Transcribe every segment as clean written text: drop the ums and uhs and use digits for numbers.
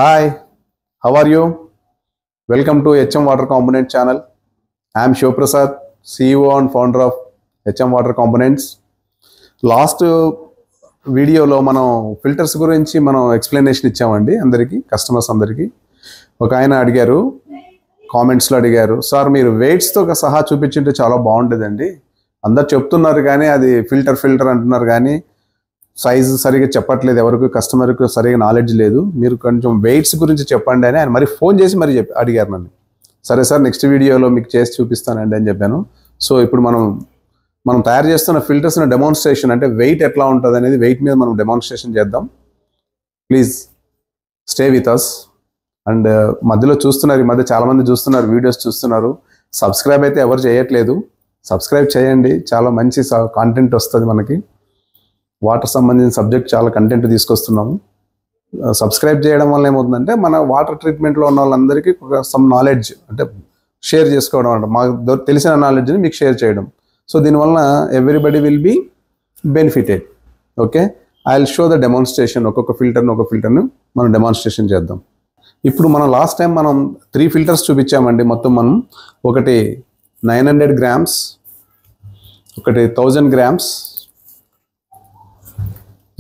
Hi, how are you? Welcome to HM Water Component channel. I am Shiv Prasad, CEO and founder of HM Water Components. Last వీడియోలో మనం filters గురించి మనం explanation ఇచ్చామండి customers అందరికీ. ఒక ఆయన అడిగారు, కామెంట్స్లో అడిగారు, సార్ మీరు వెయిట్స్తో సహా చూపించింటే చాలా బాగుండేదండి. అందరు చెప్తున్నారు కానీ అది ఫిల్టర్ అంటున్నారు కానీ సైజు సరిగా చెప్పట్లేదు, ఎవరికి కస్టమర్కి సరిగా నాలెడ్జ్ లేదు, మీరు కొంచెం వెయిట్స్ గురించి చెప్పండి అని ఆయన మరి ఫోన్ చేసి మరి అడిగారు నన్ను. సరే సార్, నెక్స్ట్ వీడియోలో మీకు చేసి చూపిస్తానండి అని చెప్పాను. సో ఇప్పుడు మనం తయారు చేస్తున్న ఫిల్టర్స్ని డెమాన్స్ట్రేషన్, అంటే వెయిట్ ఎట్లా ఉంటుంది అనేది వెయిట్ మీద మనం డెమాన్స్ట్రేషన్ చేద్దాం. Please stay with us. And మధ్యలో చూస్తున్నారు, ఈ మధ్య చాలామంది చూస్తున్నారు, వీడియోస్ చూస్తున్నారు, సబ్స్క్రైబ్ అయితే ఎవరు చేయట్లేదు. సబ్స్క్రైబ్ చేయండి, చాలా మంచి కాంటెంట్ వస్తుంది మనకి. వాటర్ సంబంధించిన సబ్జెక్ట్ చాలా కంటెంట్ తీసుకొస్తున్నాము. సబ్స్క్రైబ్ చేయడం వల్ల ఏమవుతుందంటే మన వాటర్ ట్రీట్మెంట్లో ఉన్న వాళ్ళందరికీ సమ్ నాలెడ్జ్ అంటే షేర్ చేసుకోవడం, అంటే మాకు తెలిసిన నాలెడ్జ్ని మీకు షేర్ చేయడం. సో దీనివల్ల everybody will be benefited. Okay, I will show the demonstration. ఒక్కొక్క ఫిల్టర్ను మనం డెమాన్స్ట్రేషన్ చేద్దాం. ఇప్పుడు మనం లాస్ట్ టైం మనం 3 ఫిల్టర్స్ చూపించామండి. మొత్తం మనం ఒకటి 900 grams, ఒకటి 1000 grams,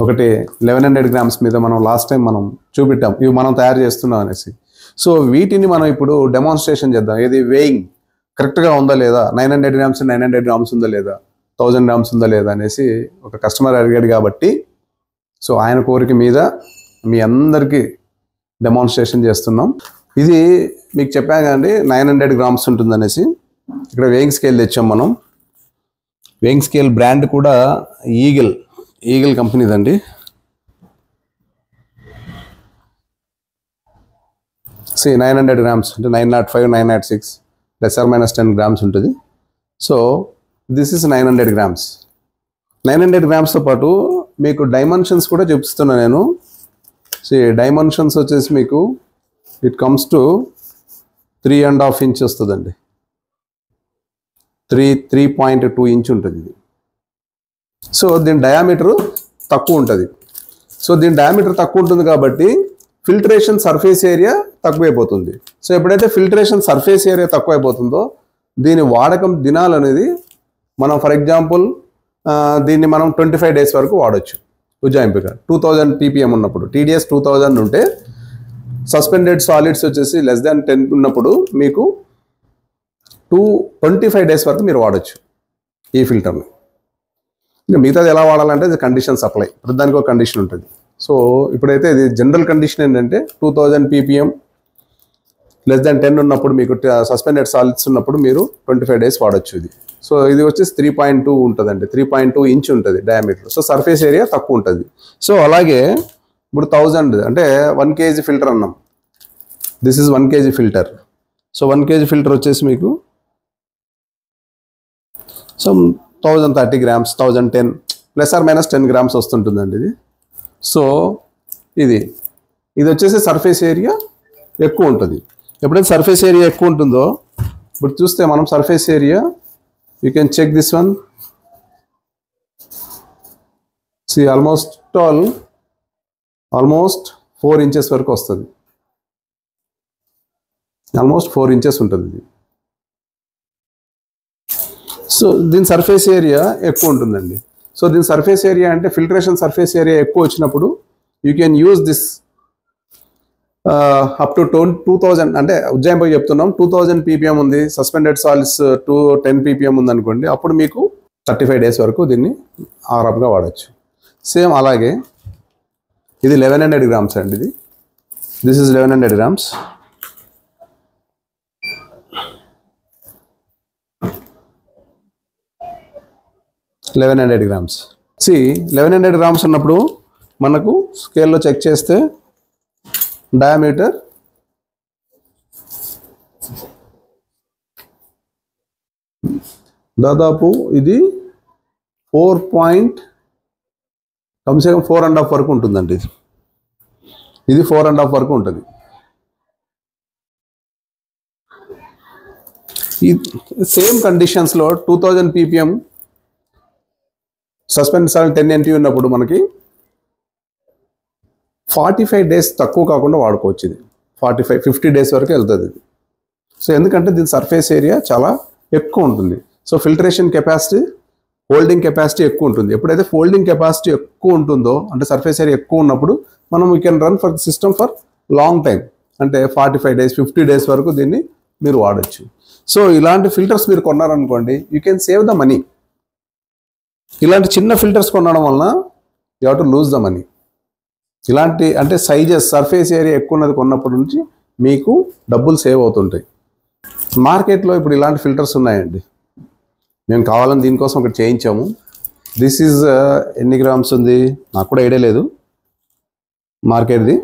ఒకటి 1100 grams మీద మనం లాస్ట్ టైం మనం చూపెట్టాం, ఇవి మనం తయారు చేస్తున్నాం అనేసి. సో వీటిని మనం ఇప్పుడు డెమాన్స్ట్రేషన్ చేద్దాం. ఏది వేయింగ్ కరెక్ట్గా ఉందా లేదా, 900 grams 900 grams ఉందా లేదా, 1000 grams ఉందా లేదా అనేసి ఒక కస్టమర్ అడిగాడు కాబట్టి, సో ఆయన కోరిక మీద మీ అందరికీ డెమాన్స్ట్రేషన్ చేస్తున్నాం. ఇది మీకు చెప్పాం కదండి 900 grams ఉంటుందనేసి. ఇక్కడ వేయింగ్ స్కేల్ తెచ్చాం మనం. వేయింగ్ స్కేల్ బ్రాండ్ కూడా ఈగిల్ కంపెనీదండి. సి 900 grams అంటే 905, 906 ±10 grams ఉంటుంది. So this is 900 grams. 900 gramsతో పాటు మీకు డైమెన్షన్స్ కూడా చూపిస్తున్నాను నేను. సి డైమెన్షన్స్ వచ్చేసి మీకు ఇట్ కమ్స్ టు 3.5 inch వస్తుందండి. 3.2 inch ఉంటుంది ఇది. సో దీని డయామీటర్ తక్కువ ఉంటుంది. సో దీని డయామీటర్ తక్కువ ఉంటుంది కాబట్టి ఫిల్టరేషన్ సర్ఫేస్ ఏరియా తక్కువైపోతుంది. సో ఎప్పుడైతే ఫిల్టరేషన్ సర్ఫేస్ ఏరియా తక్కువైపోతుందో దీని వాడకం దినాలు అనేది మనం ఫర్ ఎగ్జాంపుల్ దీన్ని మనం 25 days వరకు వాడచ్చు. ఉజ్జాయింపుగా 2000 ppm ఉన్నప్పుడు, TDS 2000 ఉంటే సస్పెండెడ్ సాలిడ్స్ వచ్చేసి <10 ఉన్నప్పుడు మీకు 25 days వరకు మీరు వాడచ్చు ఈ ఫిల్టర్ని. ఇంకా మిగతాది ఎలా వాడాలంటే ఇది కండిషన్స్ అప్లై, ప్రతిదానికి ఒక కండిషన్ ఉంటుంది. సో ఇప్పుడైతే ఇది జనరల్ కండిషన్ ఏంటంటే 2000 ppm <10 ఉన్నప్పుడు మీకు సస్పెండెడ్ సాలిడ్స్ ఉన్నప్పుడు మీరు 25 days వాడచ్చు ఇది. సో ఇది వచ్చేసి 3.2 ఉంటుందండి, 3.2 inch ఉంటుంది డయామీటర్. సో సర్ఫేస్ ఏరియా తక్కువ ఉంటుంది. సో అలాగే ఇప్పుడు 1000 అంటే 1 kg ఫిల్టర్ అన్నాం. This is 1 kg filter. So 1 kg filter వచ్చేసి మీకు సో 1030 grams, 1010 ±10 grams వస్తుంటుందండి ఇది. సో ఇది వచ్చేసి సర్ఫేస్ ఏరియా ఎక్కువ ఉంటుంది. ఎప్పుడైతే సర్ఫేస్ ఏరియా ఎక్కువ ఉంటుందో ఇప్పుడు చూస్తే మనం surface area you can check this one. See almost 4 inches వరకు వస్తుంది. ఆల్మోస్ట్ 4 inches ఉంటుంది ఇది. సో దీని సర్ఫేస్ ఏరియా ఎక్కువ ఉంటుందండి. సో దీని సర్ఫేస్ ఏరియా అంటే ఫిల్టరేషన్ సర్ఫేస్ ఏరియా ఎక్కువ వచ్చినప్పుడు you can use this up to 2000 అంటే ఉజ్జాయింపుగా చెప్తున్నాం. 2000 ppm ఉంది, సస్పెండెడ్ సాలిడ్స్ 10 ppm ఉంది అనుకోండి, అప్పుడు మీకు 35 days వరకు దీన్ని ఆరాంగా వాడచ్చు. సేమ్ అలాగే ఇది 1100 grams అండి. This is 1100 grams. See 1100 grams ఉన్నప్పుడు మనకు స్కేల్లో చెక్ చేస్తే డయామీటర్ దాదాపు ఇది 4.5 వరకు ఉంటుందండి. ఇది 4.5 వరకు ఉంటుంది. ఈ సేమ్ కండిషన్స్లో 2000 ppm సస్పెండ్ సాలిడ్ 10 NT ఉన్నప్పుడు మనకి 45 డేస్ తక్కువ కాకుండా వాడుకోవచ్చు. ఇది 50 డేస్ వరకు వెళ్తుంది ఇది. సో ఎందుకంటే దీని సర్ఫేస్ ఏరియా చాలా ఎక్కువ ఉంటుంది. So filtration capacity, holding capacity ఎక్కువ ఉంటుంది. ఎప్పుడైతే హోల్డింగ్ కెపాసిటీ ఎక్కువ ఉంటుందో, అంటే సర్ఫేస్ ఏరియా ఎక్కువ ఉన్నప్పుడు మనం we can run for the system for long time. అంటే 45 డేస్ 50 డేస్ వరకు దీన్ని మీరు వాడచ్చు. సో ఇలాంటి ఫిల్టర్స్ మీరు కొన్నారనుకోండి, you can save the money. ఇలాంటి చిన్న ఫిల్టర్స్ కొనడం వలన you have to lose the money. ఇలాంటి అంటే సైజెస్, సర్ఫేస్ ఏరియా ఎక్కువ ఉన్నది కొన్నప్పటి నుంచి మీకు డబ్బులు సేవ్ అవుతుంటాయి. మార్కెట్లో ఇప్పుడు ఇలాంటి ఫిల్టర్స్ ఉన్నాయండి. మేము కావాలని దీనికోసం ఒకటి చేయించాము. దిస్ ఈజ్ ఎన్ని గ్రామ్స్ ఉంది నాకు కూడా ఐడియా లేదు మార్కెట్ది.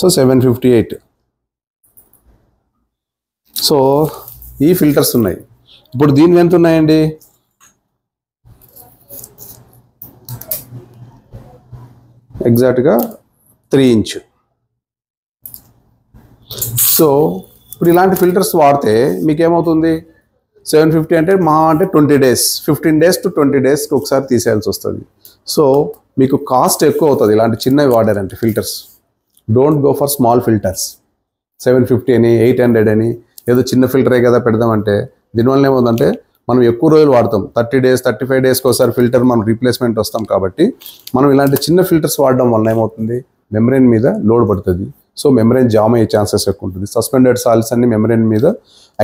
సో 758. సో ఈ ఫిల్టర్స్ ఉన్నాయి. ఇప్పుడు దీని ఎంత ఉన్నాయండి? ఎగ్జాక్ట్గా 3 ఇంచ్. సో ఇప్పుడు ఇలాంటి ఫిల్టర్స్ వాడితే మీకేమవుతుంది? 750 అంటే మహా అంటే 20 డేస్, 15 డేస్ టు 20 డేస్కి ఒకసారి తీసేయాల్సి వస్తుంది. సో మీకు కాస్ట్ ఎక్కువ అవుతుంది ఇలాంటి చిన్నవి వాడారంటే filters. Don't go for small filters. 750 అని 800 అని ఏదో చిన్న ఫిల్టరే కదా పెడదామంటే దీనివల్ల ఏమవుతుందంటే మనం ఎక్కువ రోజులు వాడతాం. 30 డేస్ 35 డేస్కి ఒకసారి ఫిల్టర్ మనం రీప్లేస్మెంట్ వస్తాం. కాబట్టి మనం ఇలాంటి చిన్న ఫిల్టర్స్ వాడడం వల్ల ఏమవుతుంది? మెమ్బ్రేన్ మీద లోడ్ పడుతుంది. సో మెమ్బ్రేన్ జామ్ అయ్యే ఛాన్సెస్ ఎక్కువ ఉంటుంది. సస్పెండెడ్ సాల్ట్స్ అన్ని మెమ్బ్రేన్ మీద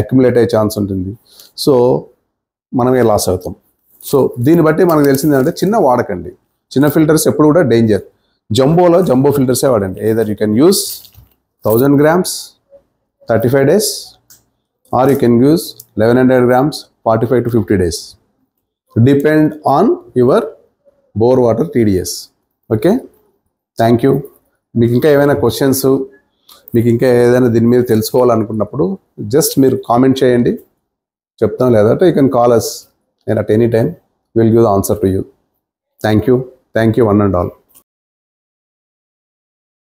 అక్యుములేట్ అయ్యే ఛాన్స్ ఉంటుంది. సో మనమే లాస్ అవుతాం. సో దీన్ని బట్టి మనకు తెలిసింది ఏంటంటే చిన్న వాడకండి. చిన్న ఫిల్టర్స్ ఎప్పుడు కూడా డేంజర్. జంబో ఫిల్టర్సే వాడండి. Either you can use 1000 grams 35 days or you can use 1100 grams 45 to 50 days. Depend on your bore water TDS. Okay, thank you. మీకు ఇంకా ఏమైనా క్వశ్చన్స్, మీకు ఇంకా ఏదైనా దీని మీద తెలుసుకోవాలనుకున్నప్పుడు జస్ట్ మీరు కామెంట్ చేయండి, చెప్తాం. లేదంటే you can call us at any time. We'll give the answer to you. Thank you. Thank you one and all.